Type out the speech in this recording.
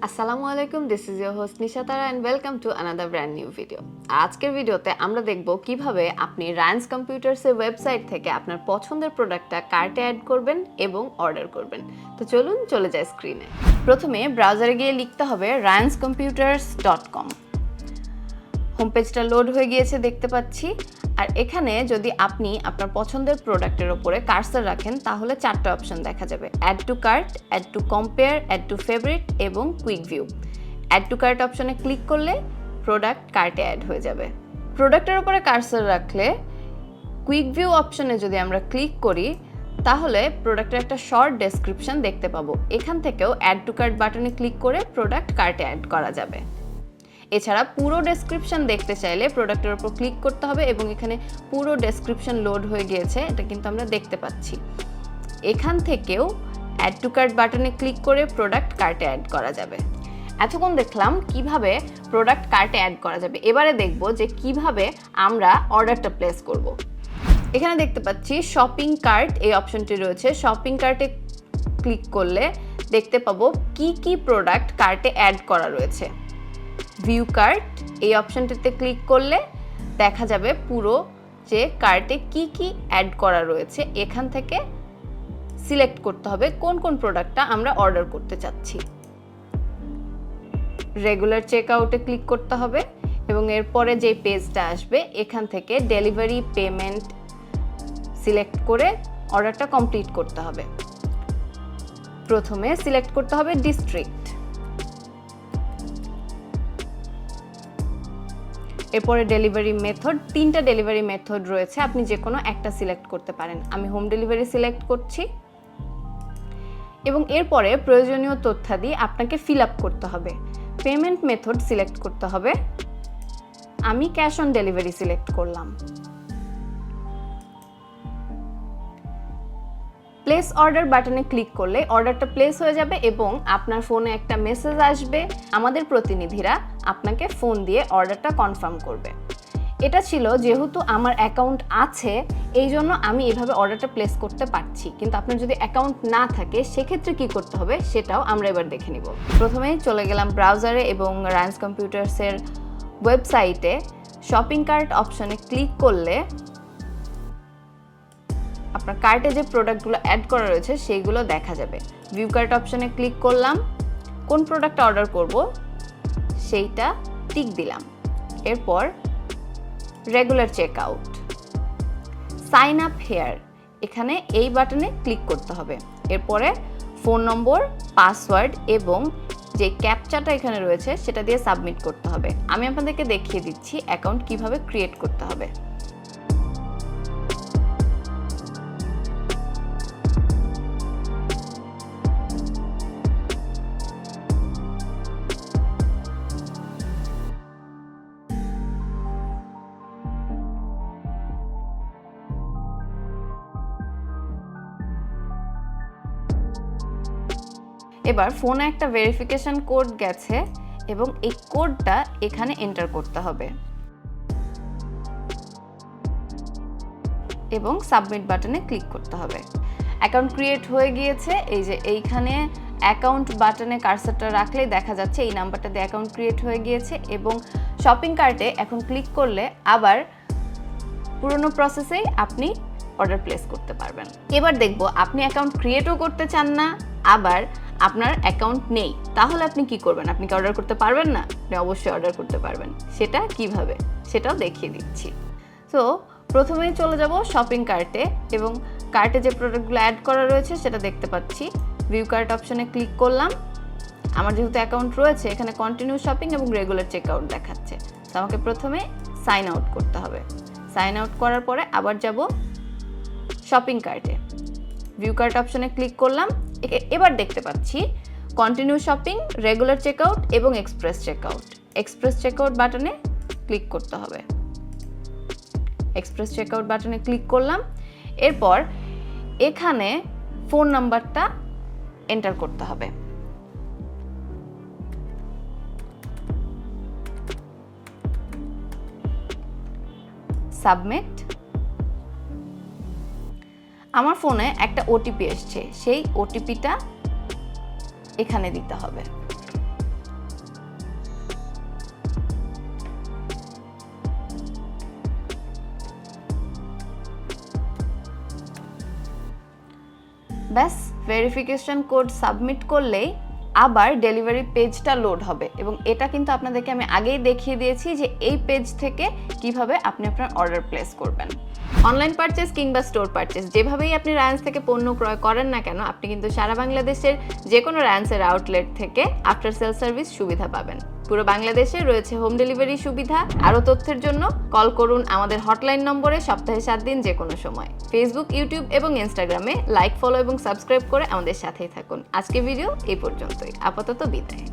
আসসালামু আলাইকুম, this is your host Nishatara and welcome to another brand new video. আজকের ভিডিওতে আমরা দেখব কিভাবে আপনি রায়ান্স কম্পিউটার্সের ওয়েবসাইট থেকে আপনার পছন্দের প্রোডাক্টটা কার্টে অ্যাড করবেন এবং অর্ডার করবেন। তো চলুন চলে যাই স্ক্রিনে। প্রথমে ব্রাউজারে গিয়ে লিখতে হবে rayanscomputers.com। হোম পেজটা লোড হয়ে গিয়েছে দেখতে পাচ্ছি। আর এখানে যদি আপনি আপনার পছন্দের প্রোডাক্টের উপরে কার্সার রাখেন তাহলে চারটা অপশন দেখা যাবে: add to cart, add to compare, add to favourite এবং quick view. Add to cart অপশনে ক্লিক করলে প্রোডাক্ট কার্টে অ্যাড হয়ে যাবে। প্রোডাক্টের উপরে কার্সার রাখলে কুইক ভিউ অপশনে যদি আমরা ক্লিক করি তাহলে প্রোডাক্টের একটা শর্ট ডেসক্রিপশন দেখতে পাবো। এখান থেকেও অ্যাড টু কার্ট বাটনে ক্লিক করে প্রোডাক্ট কার্টে অ্যাড করা যাবে। এছাড়া পুরো ডেসক্রিপশন দেখতে চাইলে প্রোডাক্টের উপর ক্লিক করতে হবে এবং এখানে পুরো ডেসক্রিপশন লোড হয়ে গিয়েছে, এটা কিন্তু আমরা দেখতে পাচ্ছি। এখান থেকেও অ্যাড টু কার্ট বাটনে ক্লিক করে প্রোডাক্ট কার্টে অ্যাড করা যাবে। এতক্ষণ দেখলাম কিভাবে প্রোডাক্ট কার্টে অ্যাড করা যাবে, এবারে দেখব যে কিভাবে আমরা অর্ডারটা প্লেস করব। এখানে দেখতে পাচ্ছি শপিং কার্ট এই অপশনটি রয়েছে। শপিং কার্টে ক্লিক করলে দেখতে পাবো কি কি প্রোডাক্ট কার্টে অ্যাড করা রয়েছে। ভিউ কার্ট এই অপশনটিতে ক্লিক করলে দেখা যাবে পুরো যে কার্টে কি কি অ্যাড করা রয়েছে। এখান থেকে সিলেক্ট করতে হবে কোন কোন প্রোডাক্টটা আমরা অর্ডার করতে চাচ্ছি। রেগুলার চেক আউটে ক্লিক করতে হবে এবং এরপরে যে পেজটা আসবে এখান থেকে ডেলিভারি পেমেন্ট সিলেক্ট করে অর্ডারটা কমপ্লিট করতে হবে। প্রথমে সিলেক্ট করতে হবে ডিস্ট্রিক্ট, এরপরে ডেলিভারি মেথড। তিনটা ডেলিভারি মেথড রয়েছে, আপনি যে কোনো একটা সিলেক্ট করতে পারেন। আমি হোম ডেলিভারি সিলেক্ট করছি এবং এরপরে প্রয়োজনীয় তথ্যাদি আপনাকে ফিল আপ করতে হবে। পেমেন্ট মেথড সিলেক্ট করতে হবে, আমি ক্যাশ অন ডেলিভারি সিলেক্ট করলাম। প্লেস অর্ডার বাটনে ক্লিক করলে অর্ডারটা প্লেস হয়ে যাবে এবং আপনার ফোনে একটা মেসেজ আসবে। আমাদের প্রতিনিধিরা আপনাকে ফোন দিয়ে অর্ডারটা কনফার্ম করবে। এটা ছিল যেহেতু আমার অ্যাকাউন্ট আছে এই জন্য আমি এভাবে অর্ডারটা প্লেস করতে পারছি, কিন্তু আপনার যদি অ্যাকাউন্ট না থাকে সেক্ষেত্রে কি করতে হবে সেটাও আমরা এবার দেখে নিব। প্রথমেই চলে গেলাম ব্রাউজারে এবং রায়ান্স কম্পিউটার্সের ওয়েবসাইটে। শপিং কার্ট অপশনে ক্লিক করলে আপনার কার্টে যে প্রোডাক্টগুলো অ্যাড করা রয়েছে সেইগুলো দেখা যাবে। ভিউ কার্ট অপশনে ক্লিক করলাম, কোন প্রোডাক্টটা অর্ডার করব সেইটা টিক দিলাম। এরপর regular check out, sign up here এখানে এই বাটনে ক্লিক করতে হবে। এরপরে ফোন নম্বর, পাসওয়ার্ড এবং যে ক্যাপচাটা এখানে রয়েছে সেটা দিয়ে সাবমিট করতে হবে। আমি আপনাদেরকে দেখিয়ে দিচ্ছি অ্যাকাউন্ট কিভাবে ক্রিয়েট করতে হবে। এবার ফোনে একটা ভেরিফিকেশন কোড গেছে এবং এই কোডটা এখানে এন্টার করতে হবে এবং সাবমিট বাটনে ক্লিক করতে হবে। অ্যাকাউন্ট ক্রিয়েট হয়ে গিয়েছে। এই যে এইখানে অ্যাকাউন্ট বাটনে কার্সারটা রাখলেই দেখা যাচ্ছে এই নাম্বারটা দিয়ে অ্যাকাউন্ট ক্রিয়েট হয়ে গিয়েছে এবং শপিং কার্টে এখন ক্লিক করলে আবার পুরনো প্রসেসেই আপনি অর্ডার প্লেস করতে পারবেন। এবার দেখব আপনি অ্যাকাউন্ট ক্রিয়েটও করতে চান না, আবার আপনার অ্যাকাউন্ট নেই, তাহলে আপনি কি করবেন? আপনি কি অর্ডার করতে পারবেন না? আপনি অবশ্যই অর্ডার করতে পারবেন। সেটা কিভাবে সেটাও দেখিয়ে দিচ্ছি। তো প্রথমেই চলে যাব শপিং কার্টে এবং কার্টে যে প্রোডাক্টগুলো অ্যাড করা রয়েছে সেটা দেখতে পাচ্ছি। ভিউ কার্ট অপশনে ক্লিক করলাম। আমার যেহেতু অ্যাকাউন্ট রয়েছে এখানে কন্টিনিউ শপিং এবং রেগুলার চেক আউট দেখাচ্ছে, তো আমাকে প্রথমে সাইন আউট করতে হবে। সাইন আউট করার পরে আবার যাব শপিং কার্টে। ভিউ কার্ট অপশনে ক্লিক করলাম। এবার দেখতে পাচ্ছি কন্টিনিউ শপিং, রেগুলার চেকআউট এবং এক্সপ্রেস চেকআউট। এক্সপ্রেস চেকআউট বাটনে ক্লিক করতে হবে। এক্সপ্রেস চেকআউট বাটনে ক্লিক করলাম। এরপর এখানে ফোন নাম্বারটা এন্টার করতে হবে। সাবমিট। আমার ফোনে একটা ওটিপি এসেছে, সেই ওটিপিটা এখানে দিতে হবে। ব্যাস ভেরিফিকেশন কোড সাবমিট করলেই আবার ডেলিভারি পেজটা লোড হবে এবং এটা কিন্তু আপনাদেরকে আমি আগেই দেখিয়ে দিয়েছি যে এই পেজ থেকে কিভাবে আপনি আপনার অর্ডার প্লেস করবেন। অনলাইন পারচেস কিংবা স্টোর পারচেস যেভাবেই আপনি রায়ান্স থেকে পণ্য ক্রয় করেন না কেন, আপনি কিন্তু সারা বাংলাদেশের যে কোনো রায়ান্সের আউটলেট থেকে আফটার সেল সার্ভিস সুবিধা পাবেন। পুরো বাংলাদেশে রয়েছে হোম ডেলিভারি সুবিধা। আরও তথ্যের জন্য কল করুন আমাদের হটলাইন নম্বরে সপ্তাহে 7 দিন যে কোনো সময়। ফেসবুক, ইউটিউব এবং ইনস্টাগ্রামে লাইক, ফলো এবং সাবস্ক্রাইব করে আমাদের সাথেই থাকুন। আজকের ভিডিও এই পর্যন্তই, আপাতত বিদায়।